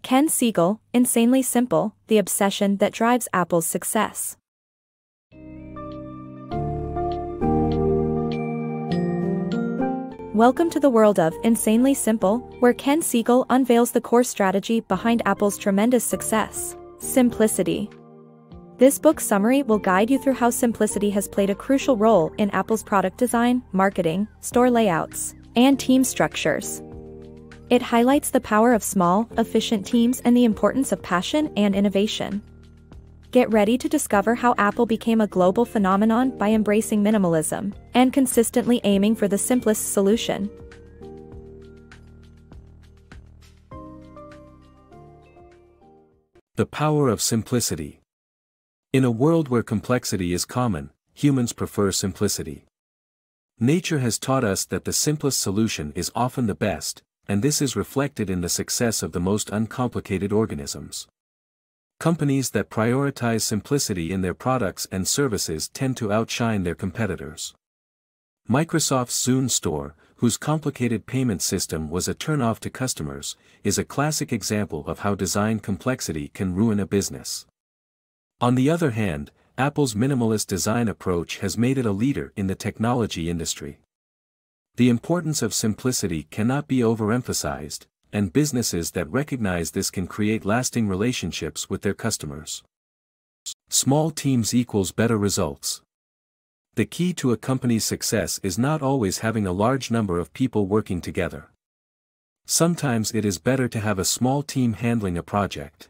Ken Segall, Insanely Simple, the obsession that drives Apple's success. Welcome to the world of Insanely Simple, where Ken Segall unveils the core strategy behind Apple's tremendous success: simplicity. This book summary will guide you through how simplicity has played a crucial role in Apple's product design, marketing, store layouts, and team structures. It highlights the power of small, efficient teams and the importance of passion and innovation. Get ready to discover how Apple became a global phenomenon by embracing minimalism and consistently aiming for the simplest solution. The power of simplicity. In a world where complexity is common, humans prefer simplicity. Nature has taught us that the simplest solution is often the best, and this is reflected in the success of the most uncomplicated organisms. Companies that prioritize simplicity in their products and services tend to outshine their competitors. Microsoft's Zune store, whose complicated payment system was a turnoff to customers, is a classic example of how design complexity can ruin a business. On the other hand, Apple's minimalist design approach has made it a leader in the technology industry. The importance of simplicity cannot be overemphasized, and businesses that recognize this can create lasting relationships with their customers. Small teams equals better results. The key to a company's success is not always having a large number of people working together. Sometimes it is better to have a small team handling a project.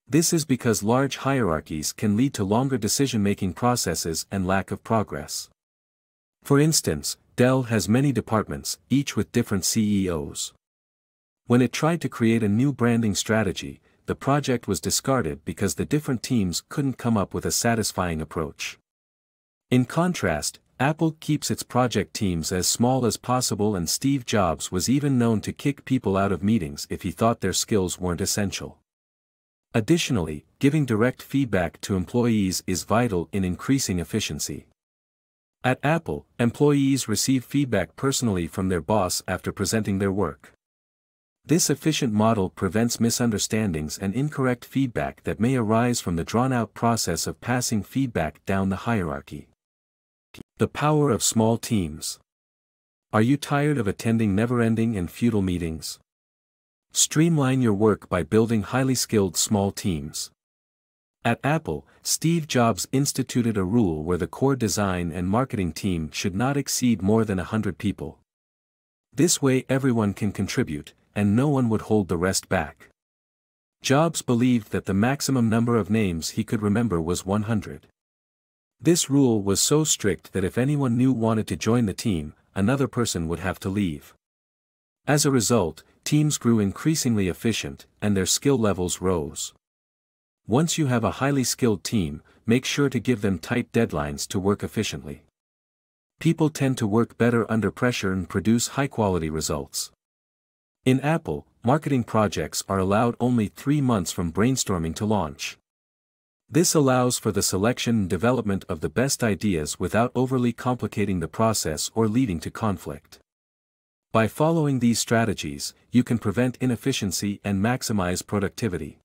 This is because large hierarchies can lead to longer decision-making processes and lack of progress. For instance, Dell has many departments, each with different CEOs. When it tried to create a new branding strategy, the project was discarded because the different teams couldn't come up with a satisfying approach. In contrast, Apple keeps its project teams as small as possible, and Steve Jobs was even known to kick people out of meetings if he thought their skills weren't essential. Additionally, giving direct feedback to employees is vital in increasing efficiency. At Apple, employees receive feedback personally from their boss after presenting their work. This efficient model prevents misunderstandings and incorrect feedback that may arise from the drawn-out process of passing feedback down the hierarchy. The power of small teams. Are you tired of attending never-ending and futile meetings? Streamline your work by building highly skilled small teams. At Apple, Steve Jobs instituted a rule where the core design and marketing team should not exceed more than 100 people. This way everyone can contribute, and no one would hold the rest back. Jobs believed that the maximum number of names he could remember was 100. This rule was so strict that if anyone new wanted to join the team, another person would have to leave. As a result, teams grew increasingly efficient, and their skill levels rose. Once you have a highly skilled team, make sure to give them tight deadlines to work efficiently. People tend to work better under pressure and produce high-quality results. In Apple, marketing projects are allowed only 3 months from brainstorming to launch. This allows for the selection and development of the best ideas without overly complicating the process or leading to conflict. By following these strategies, you can prevent inefficiency and maximize productivity.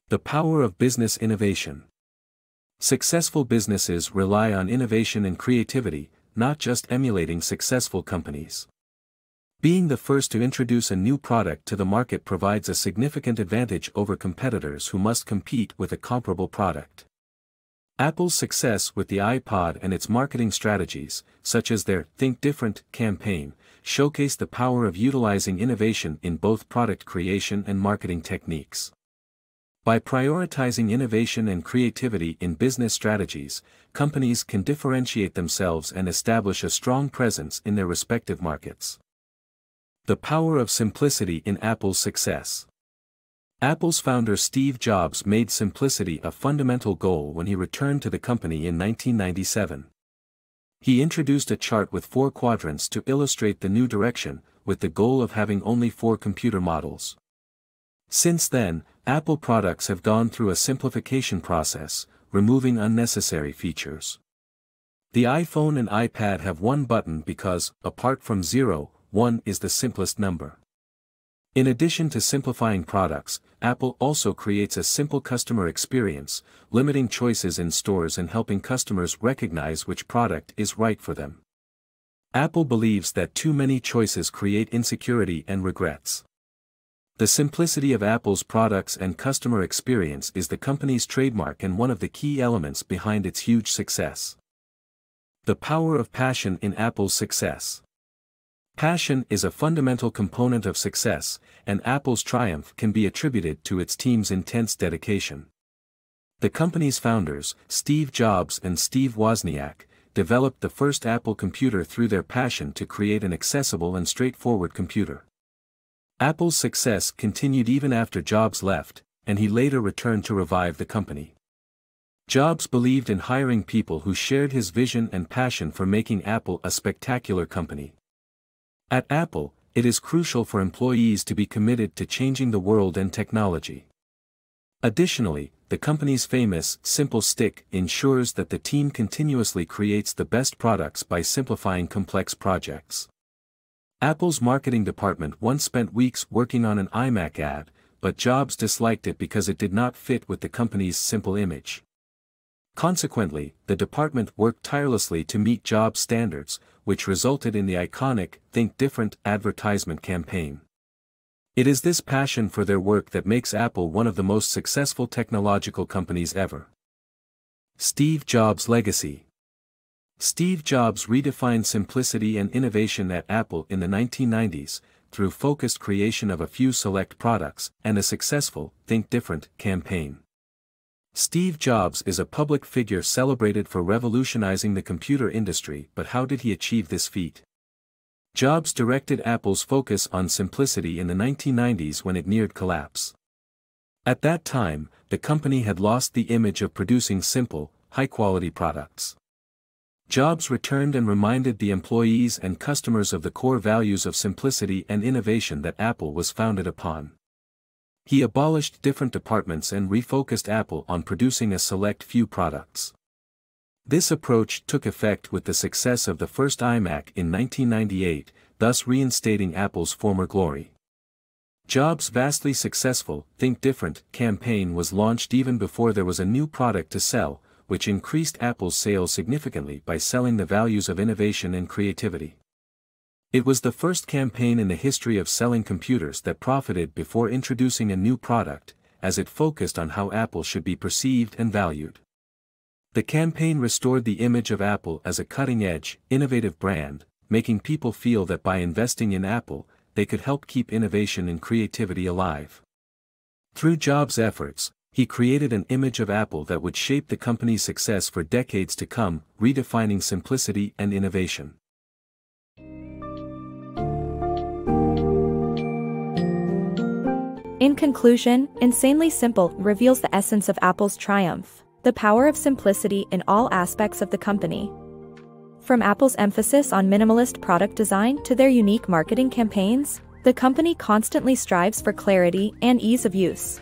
The power of business innovation. Successful businesses rely on innovation and creativity, not just emulating successful companies. Being the first to introduce a new product to the market provides a significant advantage over competitors who must compete with a comparable product. Apple's success with the iPod and its marketing strategies, such as their Think Different campaign, showcase the power of utilizing innovation in both product creation and marketing techniques. By prioritizing innovation and creativity in business strategies, companies can differentiate themselves and establish a strong presence in their respective markets. The power of simplicity in Apple's success. Apple's founder Steve Jobs made simplicity a fundamental goal when he returned to the company in 1997. He introduced a chart with 4 quadrants to illustrate the new direction, with the goal of having only 4 computer models. Since then, Apple products have gone through a simplification process, removing unnecessary features. The iPhone and iPad have one button because, apart from 0, 1 is the simplest number. In addition to simplifying products, Apple also creates a simple customer experience, limiting choices in stores and helping customers recognize which product is right for them. Apple believes that too many choices create insecurity and regrets. The simplicity of Apple's products and customer experience is the company's trademark and one of the key elements behind its huge success. The power of passion in Apple's success. Passion is a fundamental component of success, and Apple's triumph can be attributed to its team's intense dedication. The company's founders, Steve Jobs and Steve Wozniak, developed the first Apple computer through their passion to create an accessible and straightforward computer. Apple's success continued even after Jobs left, and he later returned to revive the company. Jobs believed in hiring people who shared his vision and passion for making Apple a spectacular company. At Apple, it is crucial for employees to be committed to changing the world and technology. Additionally, the company's famous "simple stick" ensures that the team continuously creates the best products by simplifying complex projects. Apple's marketing department once spent weeks working on an iMac ad, but Jobs disliked it because it did not fit with the company's simple image. Consequently, the department worked tirelessly to meet Jobs' standards, which resulted in the iconic "Think Different" advertisement campaign. It is this passion for their work that makes Apple one of the most successful technological companies ever. Steve Jobs' legacy. Steve Jobs redefined simplicity and innovation at Apple in the 1990s, through focused creation of a few select products and a successful "Think Different" campaign. Steve Jobs is a public figure celebrated for revolutionizing the computer industry, but how did he achieve this feat? Jobs directed Apple's focus on simplicity in the 1990s when it neared collapse. At that time, the company had lost the image of producing simple, high-quality products. Jobs returned and reminded the employees and customers of the core values of simplicity and innovation that Apple was founded upon. He abolished different departments and refocused Apple on producing a select few products. This approach took effect with the success of the first iMac in 1998, thus reinstating Apple's former glory. Jobs' vastly successful "Think Different" campaign was launched even before there was a new product to sell, which increased Apple's sales significantly by selling the values of innovation and creativity. It was the first campaign in the history of selling computers that profited before introducing a new product, as it focused on how Apple should be perceived and valued. The campaign restored the image of Apple as a cutting-edge, innovative brand, making people feel that by investing in Apple, they could help keep innovation and creativity alive. Through Jobs' efforts, he created an image of Apple that would shape the company's success for decades to come, redefining simplicity and innovation. In conclusion, Insanely Simple reveals the essence of Apple's triumph, the power of simplicity in all aspects of the company. From Apple's emphasis on minimalist product design to their unique marketing campaigns, the company constantly strives for clarity and ease of use.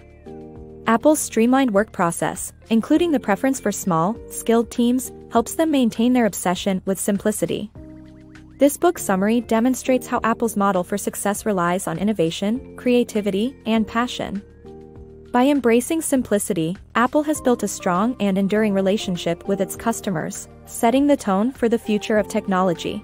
Apple's streamlined work process, including the preference for small, skilled teams, helps them maintain their obsession with simplicity. This book summary demonstrates how Apple's model for success relies on innovation, creativity, and passion. By embracing simplicity, Apple has built a strong and enduring relationship with its customers, setting the tone for the future of technology.